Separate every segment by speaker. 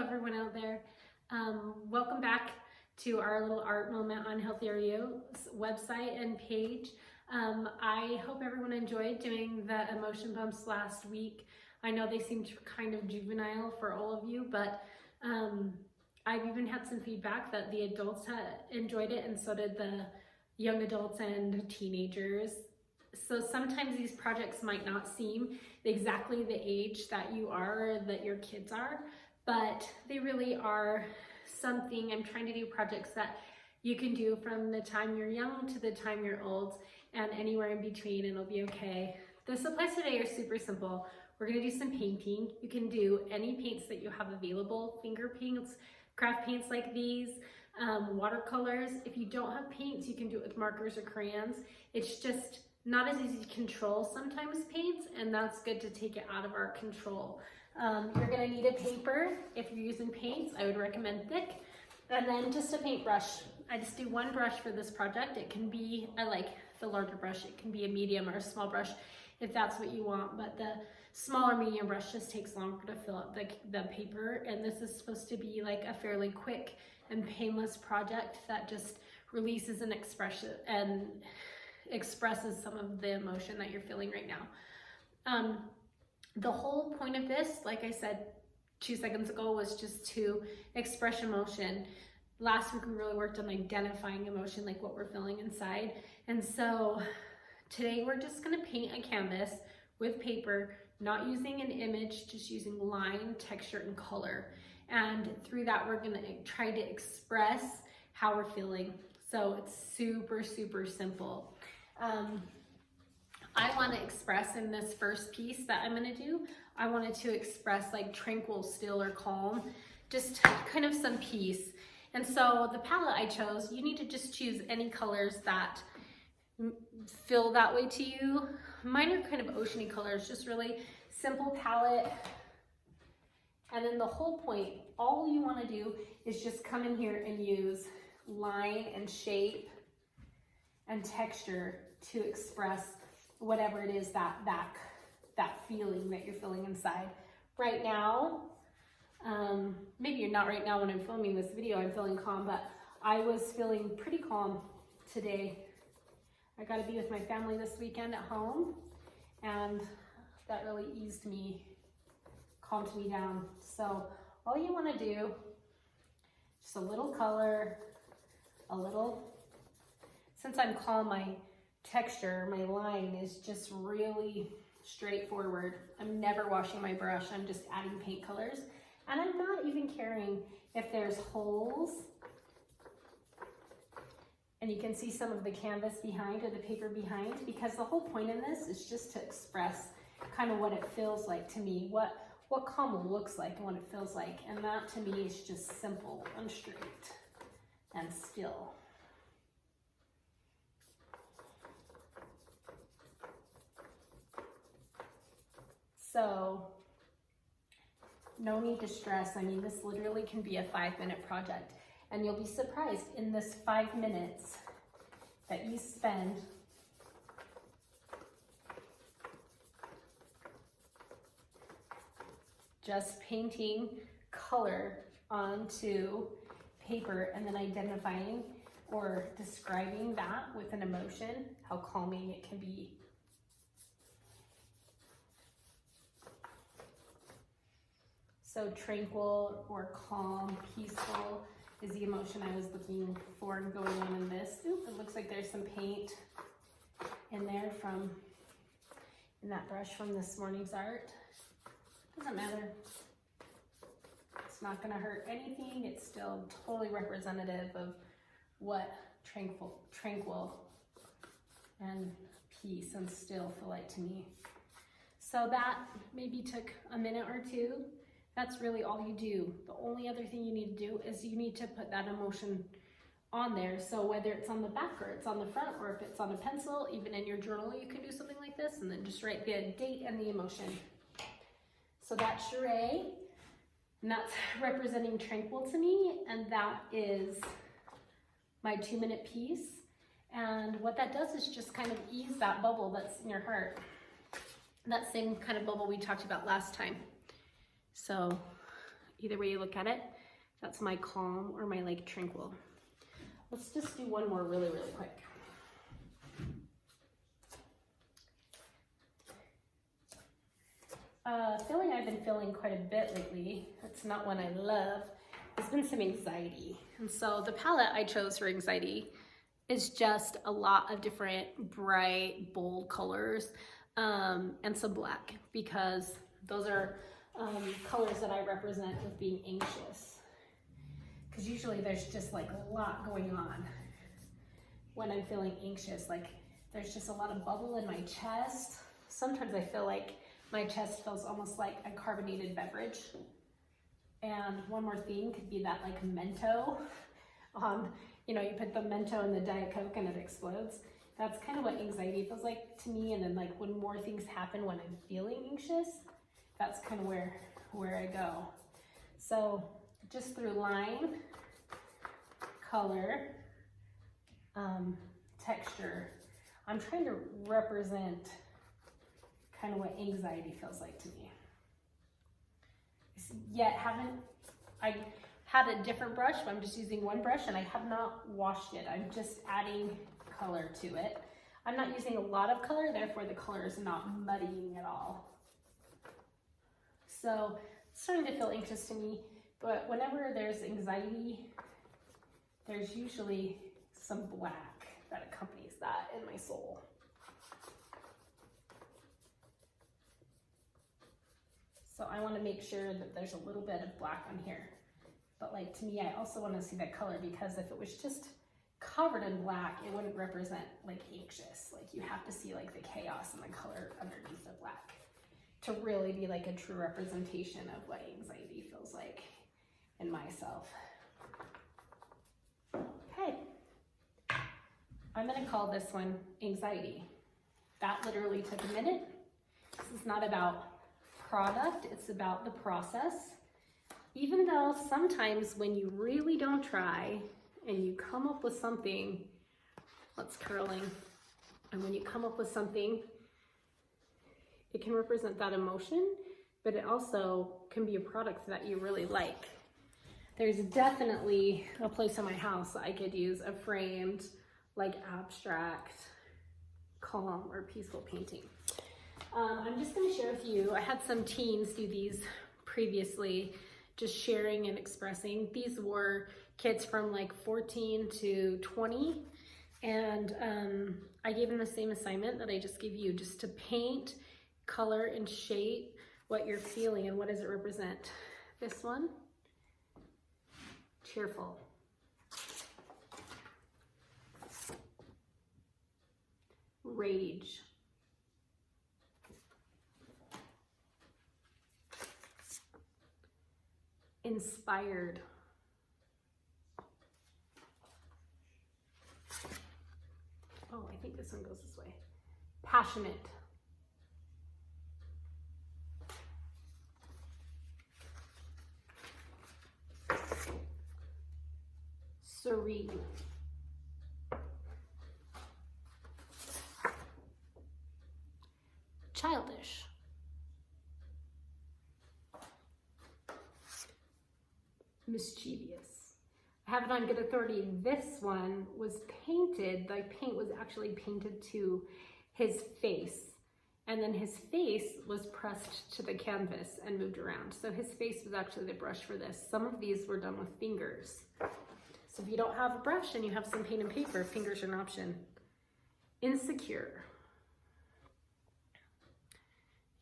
Speaker 1: everyone out there. Welcome back to our little art moment on Healthier You website and page. I hope everyone enjoyed doing the emotion bumps last week. I know they seemed kind of juvenile for all of you, but I've even had some feedback that the adults had enjoyed it, and so did the young adults and teenagers. So sometimes these projects might not seem exactly the age that you are or that your kids are, but they really are something. I'm trying to do projects that you can do from the time you're young to the time you're old, and anywhere in between, and it'll be okay. The supplies today are super simple. We're gonna do some painting. You can do any paints that you have available, finger paints, craft paints like these, watercolors. If you don't have paints, you can do it with markers or crayons. It's just not as easy to control sometimes paints, and that's good to take it out of our control. You're gonna need a paper. If you're using paints, I would recommend thick, and then just a paintbrush. I just do one brush for this project. It can be, I like the larger brush, it can be a medium or a small brush if that's what you want, but the smaller medium brush just takes longer to fill up the paper, and this is supposed to be like a fairly quick and painless project that just releases an expression and expresses some of the emotion that you're feeling right now. The whole point of this, like I said 2 seconds ago, was just to express emotion. Last week we really worked on identifying emotion, like what we're feeling inside. And so today we're just gonna paint a canvas with paper, not using an image, just using line, texture, and color. And through that, we're gonna try to express how we're feeling. So it's super, super simple. I want to express in this first piece that I'm going to do, I wanted to express like tranquil, still, or calm, just kind of some peace. And so the palette I chose, you need to just choose any colors that feel that way to you. Mine are kind of oceany colors, just really simple palette. And then the whole point, all you want to do is just come in here and use line and shape and texture to express whatever it is that feeling that you're feeling inside. Right now, maybe you're not right now when I'm filming this video, I'm feeling calm, but I was feeling pretty calm today. I got to be with my family this weekend at home, and that really eased me, calmed me down. So all you want to do, just a little color, a little, since I'm calm, my texture, my line is just really straightforward. I'm never washing my brush, I'm just adding paint colors. And I'm not even caring if there's holes. And you can see some of the canvas behind or the paper behind, because the whole point in this is just to express kind of what it feels like to me, what calm looks like and what it feels like. And that to me is just simple and straight and still. So no need to stress. I mean, this literally can be a 5-minute project, and you'll be surprised in this 5 minutes that you spend just painting color onto paper and then identifying or describing that with an emotion, how calming it can be. So tranquil or calm, peaceful is the emotion I was looking for and going on in this. Ooh, it looks like there's some paint in there in that brush from this morning's art. Doesn't matter. It's not gonna hurt anything. It's still totally representative of what tranquil and peace and still feel like to me. So that maybe took a minute or two. That's really all you do. The only other thing you need to do is you need to put that emotion on there. So whether it's on the back or it's on the front, or if it's on a pencil, even in your journal, you can do something like this and then just write the date and the emotion. So that's shiray, and that's representing tranquil to me, and that is my 2-minute piece. And what that does is just kind of ease that bubble that's in your heart. That same kind of bubble we talked about last time. So Either way you look at it, that's my calm or my like tranquil. Let's just do one more really, really quick. Feeling I've been feeling quite a bit lately, it's not one I love, has been some anxiety. And so the palette I chose for anxiety is just a lot of different bright, bold colors and some black, because those are colors that I represent with being anxious. Because usually there's just like a lot going on when I'm feeling anxious. Like there's just a lot of bubble in my chest. Sometimes I feel like my chest feels almost like a carbonated beverage. And one more thing could be that like Mento you know, you put the Mento in the Diet Coke and it explodes. That's kind of what anxiety feels like to me. And then like when more things happen when I'm feeling anxious, that's kind of where I go. So just through line, color, texture, I'm trying to represent kind of what anxiety feels like to me. Yet I had a different brush, but I'm just using one brush and I have not washed it. I'm just adding color to it. I'm not using a lot of color, therefore the color is not muddying at all. So it's starting to feel anxious to me, but whenever there's anxiety, there's usually some black that accompanies that in my soul. So I want to make sure that there's a little bit of black on here. But like to me, I also want to see that color, because if it was just covered in black, it wouldn't represent like anxious. Like you have to see like the chaos and the color underneath the black to really be like a true representation of what anxiety feels like in myself. Okay. I'm going to call this one anxiety. That literally took a minute. This is not about product, it's about the process. Even though sometimes when you really don't try and you come up with something, that's curling, and when you come up with something, it can represent that emotion, but it also can be a product that you really like. There's definitely a place in my house I could use a framed, like abstract, calm, or peaceful painting. I'm just going to share with you, I had some teens do these previously, just sharing and expressing. These were kids from like 14 to 20, and I gave them the same assignment that I just gave you, just to paint, color, and shape what you're feeling and what does it represent. This one, cheerful. Rage. Inspired. Oh, I think this one goes this way. Passionate. Serene. Childish. Mischievous. I have it on good authority. This one was painted, the paint was actually painted to his face, and then his face was pressed to the canvas and moved around. So his face was actually the brush for this. Some of these were done with fingers. So if you don't have a brush and you have some paint and paper, fingers are an option. Insecure.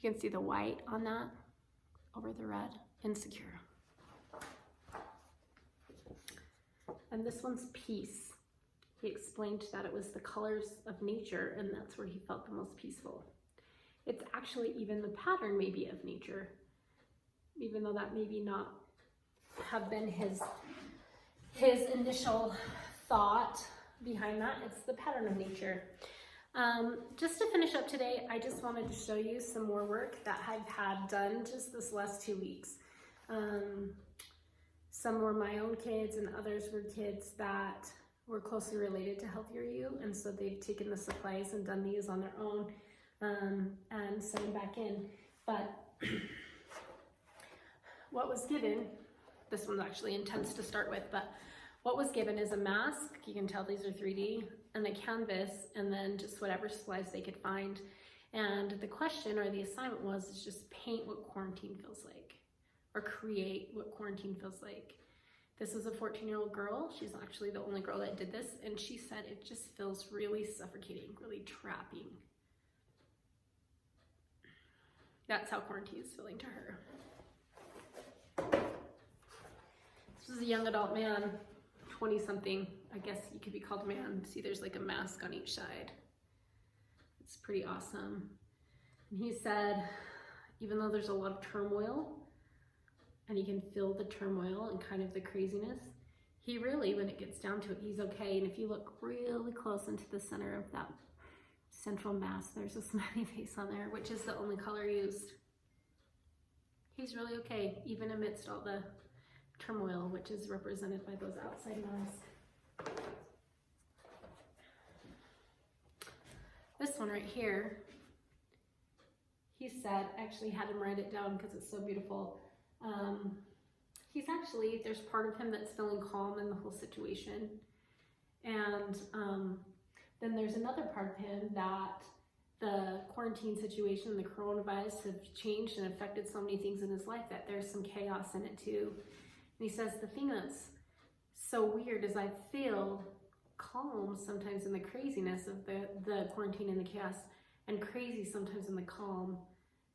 Speaker 1: You can see the white on that over the red. Insecure. And this one's peace. He explained that it was the colors of nature, and that's where he felt the most peaceful. It's actually even the pattern maybe of nature, even though that maybe not have been his initial thought behind that. It's the pattern of nature. Just to finish up today, I just wanted to show you some more work that I've had done just this last 2 weeks. Some were my own kids, and others were kids that were closely related to Healthier You, and so they've taken the supplies and done these on their own and sent them back in. But what was given, this one's actually intense to start with, but what was given is a mask, you can tell these are 3D, and a canvas, and then just whatever supplies they could find. And the question or the assignment was is just paint what quarantine feels like, or create what quarantine feels like. This is a 14-year-old girl. She's actually the only girl that did this, and she said it just feels really suffocating, really trapping. That's how quarantine is feeling to her. This is a young adult man, 20-something. I guess you could be called a man. See, there's like a mask on each side. It's pretty awesome. And he said, even though there's a lot of turmoil, and you can feel the turmoil and kind of the craziness, he really, when it gets down to it, he's okay. And if you look really close into the center of that central mask, there's a smiley face on there, which is the only color used. He's really okay, even amidst all the turmoil, which is represented by those outside masks. This one right here, he said, actually had him write it down because it's so beautiful. He's actually, there's part of him that's feeling calm in the whole situation. And then there's another part of him that the quarantine situation, the coronavirus have changed and affected so many things in his life that there's some chaos in it too. And he says, the thing that's so weird is I feel calm sometimes in the craziness of the quarantine and the chaos, and crazy sometimes in the calm,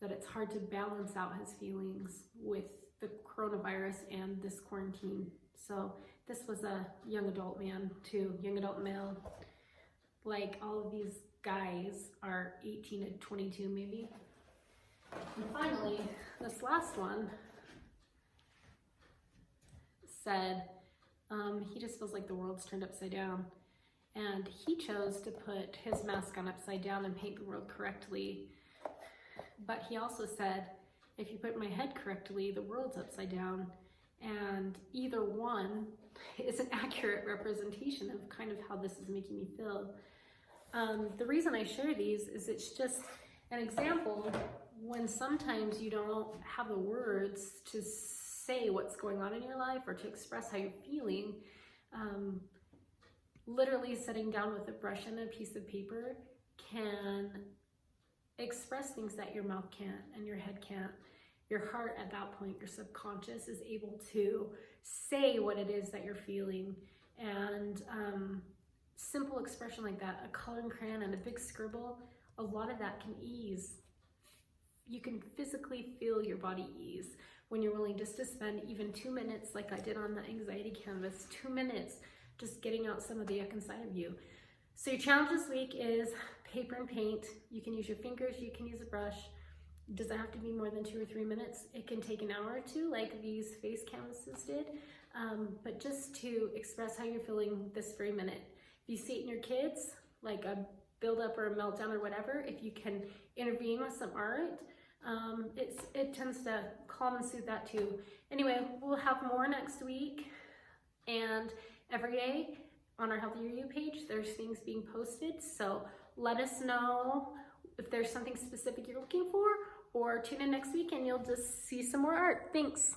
Speaker 1: that it's hard to balance out his feelings with the coronavirus and this quarantine. So this was a young adult man too, young adult male. Like all of these guys are 18 to 22 maybe. And finally, this last one said, he just feels like the world's turned upside down. And he chose to put his mask on upside down and paint the world correctly. But he also said, if you put my head correctly, the world's upside down. And either one is an accurate representation of kind of how this is making me feel. The reason I share these is it's just an example when sometimes you don't have the words to say what's going on in your life or to express how you're feeling. Literally sitting down with a brush and a piece of paper can express things that your mouth can't and your head can't. Your heart at that point, your subconscious is able to say what it is that you're feeling. And simple expression like that, a coloring crayon and a big scribble, a lot of that can ease. You can physically feel your body ease when you're willing just to spend even 2 minutes, like I did on the anxiety canvas, 2 minutes, just getting out some of the yuck inside of you. So your challenge this week is paper and paint. You can use your fingers, you can use a brush. Does it have to be more than 2 or 3 minutes? It can take an hour or two, like these face canvases did, but just to express how you're feeling this very minute. If you see it in your kids, like a buildup or a meltdown or whatever, if you can intervene with some art, it tends to calm and soothe that too. Anyway, we'll have more next week, and every day on our Healthier You page, there's things being posted. So let us know if there's something specific you're looking for, or tune in next week and you'll just see some more art. Thanks.